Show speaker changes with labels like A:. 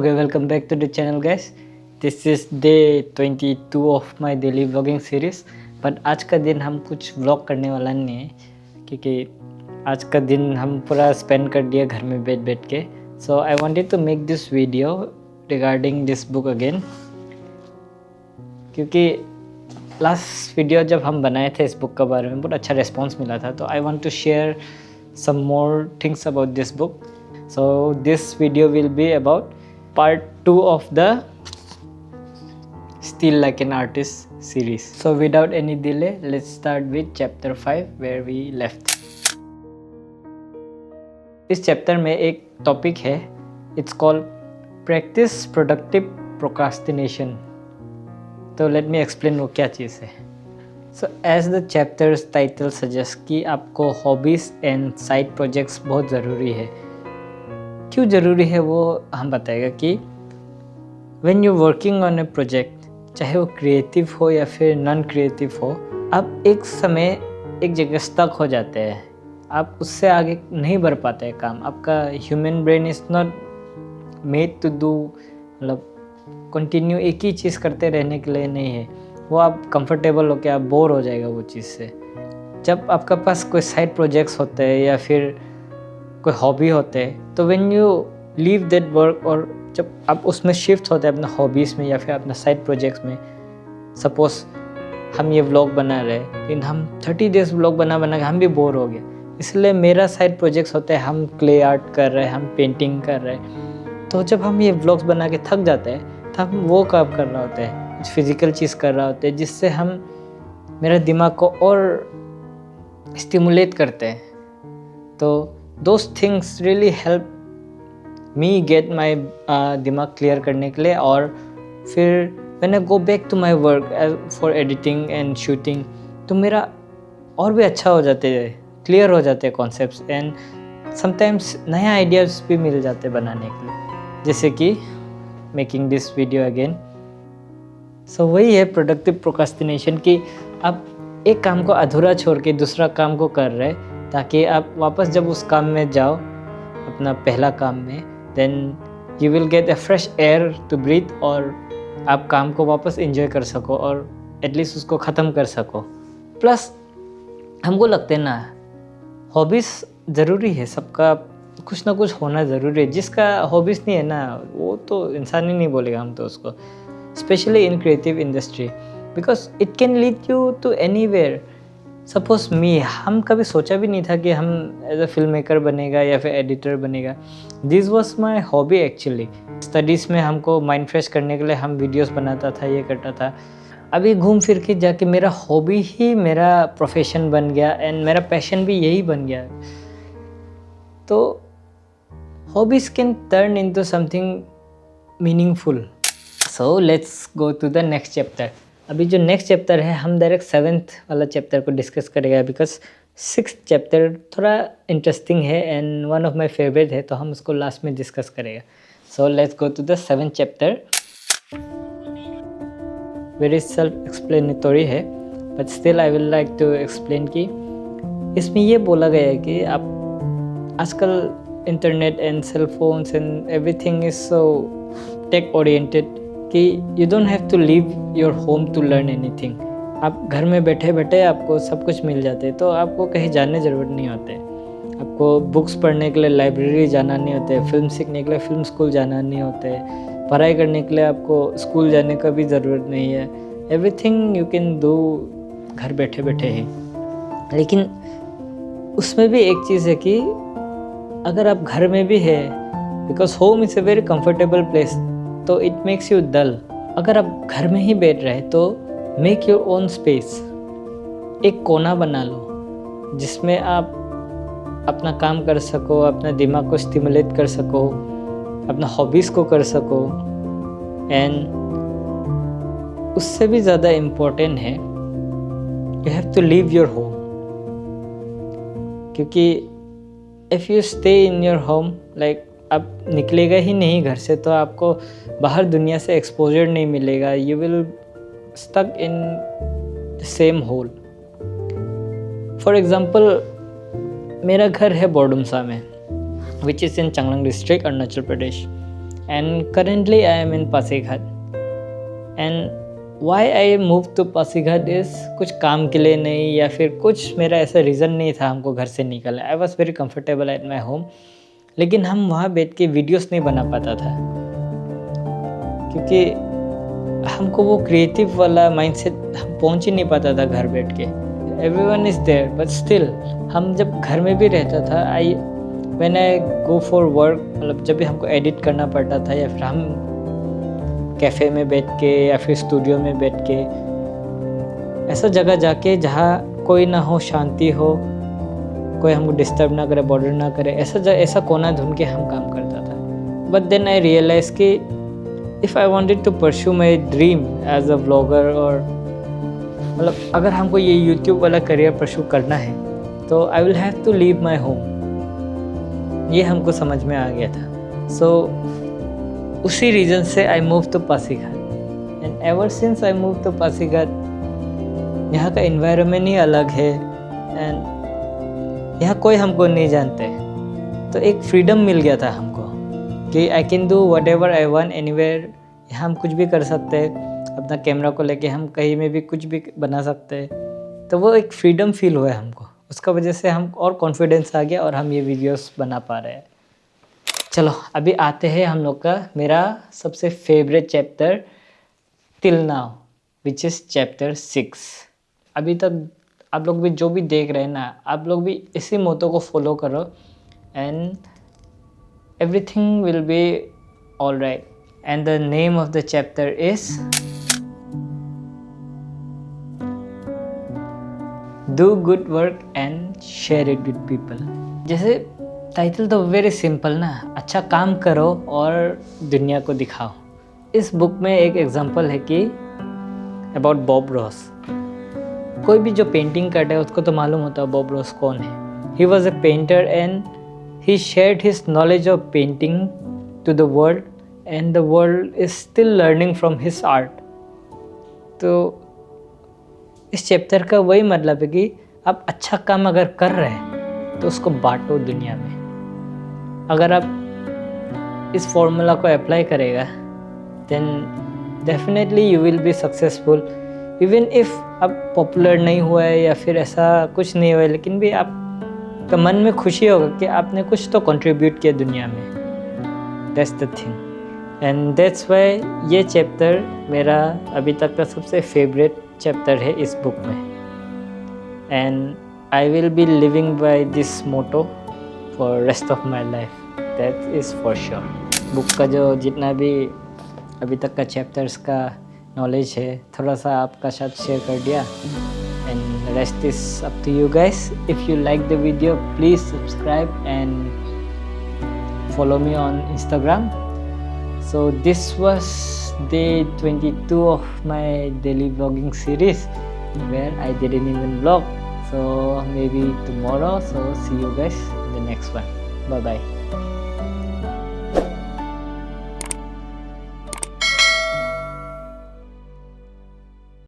A: Okay, welcome back to the channel guys. This is day 22 of my daily vlogging series. But आज का दिन हम कुछ vlog करने वाला नहीं है क्योंकि आज का दिन हम पूरा स्पेंड कर दिया घर में बैठ के. So I wanted to make this video regarding this book again, क्योंकि लास्ट वीडियो जब हम बनाए थे इस बुक के बारे में बहुत अच्छा रिस्पॉन्स मिला था. तो I want to share some more things about this book. So this video will be about part 2 of the Still Like an Artist series. So without any delay, let's start with chapter 5 where we left. इस chapter में एक topic है, it's called practice productive procrastination. तो let me explain वो क्या चीज़ है. So as the chapter's title suggests कि आपको hobbies and side projects बहुत ज़रूरी है. क्यों ज़रूरी है वो हम बताएगा कि when you working on A project, चाहे वो क्रिएटिव हो या फिर नॉन क्रिएटिव हो, आप एक समय एक जगह स्टक हो जाते हैं. आप उससे आगे नहीं बढ़ पाते हैं काम. आपका human brain is not made to do, मतलब कंटिन्यू एक ही चीज़ करते रहने के लिए नहीं है. वो आप कंफर्टेबल हो के आप बोर हो जाएगा वो चीज़ से. जब आपका पास कोई साइड प्रोजेक्ट्स होते हैं या फिर कोई हॉबी होते हैं, तो when you leave that work, और जब आप उसमें शिफ्ट होते हैं अपना हॉबीज़ में या फिर अपना साइड प्रोजेक्ट्स में. सपोज हम ये व्लॉग बना रहे हैं, लेकिन हम 30 डेज़ व्लॉग बना के हम भी बोर हो गए. इसलिए मेरा साइड प्रोजेक्ट्स होते हैं, हम क्ले आर्ट कर रहे हैं, हम पेंटिंग कर रहे हैं. तो जब हम ये व्लॉग्स बना के थक जाते हैं तो हम वो काम कर रहे होते हैं, कुछ फिज़िकल चीज़ कर रहे होते हैं जिससे हम मेरा दिमाग को और स्टिमुलेट करते हैं. तो those things really help me get my दिमाग क्लियर करने के लिए. और फिर when I go back to my work for editing and shooting, तो मेरा और भी अच्छा हो जाते हैं, क्लियर हो जाते हैं कॉन्सेप्ट्स, एंड समटाइम्स नया आइडियाज़ भी मिल जाते हैं बनाने के लिए, जैसे कि मेकिंग दिस वीडियो अगेन. सो वही है प्रोडक्टिव प्रोक्रास्टिनेशन, कि आप एक काम को अधूरा छोड़ के दूसरा काम को कर रहे हैं ताकि आप वापस जब उस काम में जाओ, अपना पहला काम में, then you will get a fresh air to breathe, और आप काम को वापस एंजॉय कर सको और एटलीस्ट उसको ख़त्म कर सको. प्लस हमको लगता है ना, हॉबीज़ ज़रूरी है, सबका कुछ ना कुछ होना ज़रूरी है. जिसका हॉबीज़ नहीं है ना, वो तो इंसान ही नहीं बोलेगा हम तो उसको, specially in creative industry, because it can lead you to anywhere. Suppose me, हम कभी सोचा भी नहीं था कि हम एज अ फिल्म मेकर बनेगा या फिर एडिटर बनेगा. This was my hobby actually. Studies में हमको माइंड फ्रेश करने के लिए हम वीडियोस बनाता था, ये करता था. अभी घूम फिर के जाके मेरा हॉबी ही मेरा प्रोफेशन बन गया, एंड मेरा पैशन भी यही बन गया. तो hobbies can turn into something meaningful. So let's go to the next chapter. अभी जो नेक्स्ट चैप्टर है, हम डायरेक्ट 7th वाला चैप्टर को डिस्कस करेगा, बिकॉज 6th चैप्टर थोड़ा इंटरेस्टिंग है and one of my favourite है, तो हम उसको लास्ट में डिस्कस करेगा. So let's go to the 7th chapter. Very self explanatory है, but still I will like to explain कि इसमें ये बोला गया है कि आप आजकल internet and cell phones and everything is so tech oriented कि you don't have to leave your home to learn anything. आप घर में बैठे बैठे आपको सब कुछ मिल जाते हैं, तो आपको कहीं जाने ज़रूरत नहीं होते. आपको बुक्स पढ़ने के लिए लाइब्रेरी जाना नहीं होता है, फिल्म सीखने के लिए फिल्म स्कूल जाना नहीं होता है, पढ़ाई करने के लिए आपको स्कूल जाने का भी ज़रूरत नहीं है. एवरीथिंग यू कैन डू घर बैठे बैठे ही. लेकिन उसमें भी एक चीज़ है कि अगर आप घर में भी है, because home is a very comfortable place, तो इट मेक्स यू डल. अगर आप घर में ही बैठ रहे तो मेक योर ओन स्पेस. एक कोना बना लो जिसमें आप अपना काम कर सको, अपना दिमाग को स्टिमुलेट कर सको, अपना हॉबीज़ को कर सको. एंड उससे भी ज़्यादा इम्पोर्टेंट है, you have to leave your home. क्योंकि if you stay in your home, like आप निकलेगा ही नहीं घर से, तो आपको बाहर दुनिया से एक्सपोजर नहीं मिलेगा. You will stuck in the same hole. For example, मेरा घर है बोरडुमसा में, which is in Changlang district, Arunachal Pradesh. and currently I am in Pasighat. And why I moved to Pasighat is कुछ काम के लिए नहीं या फिर कुछ मेरा ऐसा रीज़न नहीं था हमको घर से निकलना. I was very comfortable at my home. लेकिन हम वहाँ बैठ के वीडियोस नहीं बना पाता था क्योंकि हमको वो क्रिएटिव वाला माइंडसेट हम पहुँच ही नहीं पाता था घर बैठ के. Everyone is there but still हम जब घर में भी रहता था when I go for work, मतलब जब भी हमको एडिट करना पड़ता था या फिर हम कैफ़े में बैठ के या फिर स्टूडियो में बैठ के ऐसा जगह जाके जहाँ कोई ना हो, शांति हो, कोई हमको डिस्टर्ब ना करे, बॉर्डर ना करे, ऐसा कोना ढूंढ के हम काम करता था. बट देन आई रियलाइज कि if I wanted to pursue my dream as a vlogger, और मतलब अगर हमको ये यूट्यूब वाला करियर परस्यू करना है तो I will have to leave my home. ये हमको समझ में आ गया था. सो उसी रीज़न से I move to Pasighat. And ever since I move to Pasighat, यहाँ का एनवायरनमेंट ही अलग है एंड यहाँ कोई हमको नहीं जानते. तो एक फ्रीडम मिल गया था हमको कि I can do what ever I want anywhere. यहाँ हम कुछ भी कर सकते हैं, अपना कैमरा को लेके हम कहीं में भी कुछ भी बना सकते हैं. तो वो एक फ्रीडम फील हुआ है हमको, उसका वजह से हम और कॉन्फिडेंस आ गया और हम ये वीडियोस बना पा रहे हैं. चलो अभी आते हैं हम लोग का मेरा सबसे favourite chapter till now, which is chapter 6. अभी तक आप लोग भी जो भी देख रहे हैं ना, आप लोग भी इसी मोटो को फॉलो करो and everything will be all right. And the name of the chapter is do good work and share it with people. जैसे टाइटल तो वेरी सिंपल ना, अच्छा काम करो और दुनिया को दिखाओ. इस बुक में एक एग्जांपल है कि अबाउट बॉब रॉस. कोई भी जो पेंटिंग करता है उसको तो मालूम होता है बॉब रॉस कौन है. He was a painter and he shared his knowledge of painting to the world and the world is still learning from his art. तो इस चैप्टर का वही मतलब है कि आप अच्छा काम अगर कर रहे हैं तो उसको बांटो दुनिया में. अगर आप इस फॉर्मूला को अप्लाई करेगा then definitely you will be successful. Even if आप पॉपुलर नहीं हुआ है या फिर ऐसा कुछ नहीं हुआ है, लेकिन भी आपका मन में खुशी होगा कि आपने कुछ तो कंट्रीब्यूट किया दुनिया में. That's the thing and that's why ये चैप्टर मेरा अभी तक का सबसे फेवरेट चैप्टर है इस बुक में. And I will be living by this motto for rest of my life, that is for sure. Book का जो जितना भी अभी तक का चैप्टर्स का नॉलेज है थोड़ा सा आपका साथ शेयर कर दिया. And rest is up to you guys. If you like the video please subscribe and follow me on Instagram. So this was day 22 of my daily vlogging series where I didn't even vlog. So maybe tomorrow. So see you guys in the next one. Bye bye.